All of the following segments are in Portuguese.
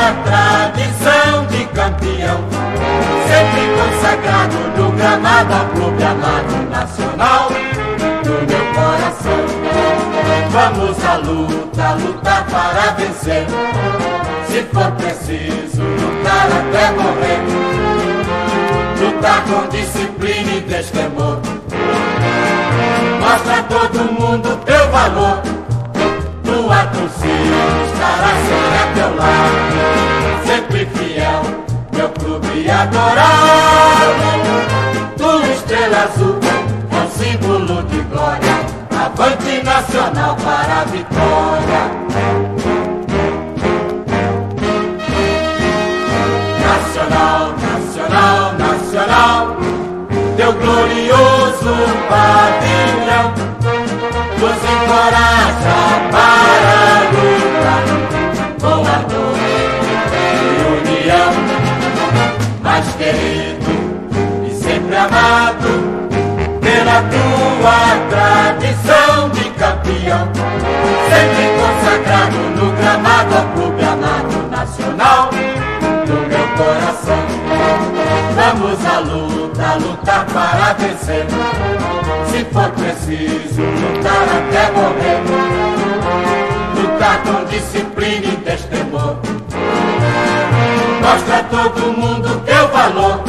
tua tradição de campeão, sempre consagrado no gramado ao clube amado nacional do meu coração. Vamos à luta, lutar para vencer, se for preciso lutar até morrer, lutar com disciplina e destemor. Mostra a todo mundo teu valor, tua torcida estará sempre a teu lado, sempre fiel, meu clube adorado. Tua estrela azul é um símbolo de glória, avante nacional para a vitória. Nacional, nacional, nacional, teu glorioso pavilhão nos encoraja para a luta, com ardor e união. Mais querido e sempre amado pela tua tradição de campeão, sempre consagrado no gramado ao clube amado nacional do meu coração. Vamos à luta, lutar para vencer, se for preciso lutar até morrer, lutar com disciplina e destemor. Mostra a todo mundo teu valor,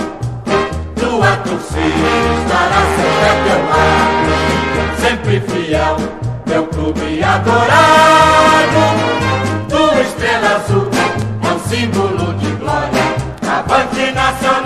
tua torcida estará sempre a teu lado, sempre fiel, teu clube adorado. Tua estrela azul é um símbolo de glória, avante nacional.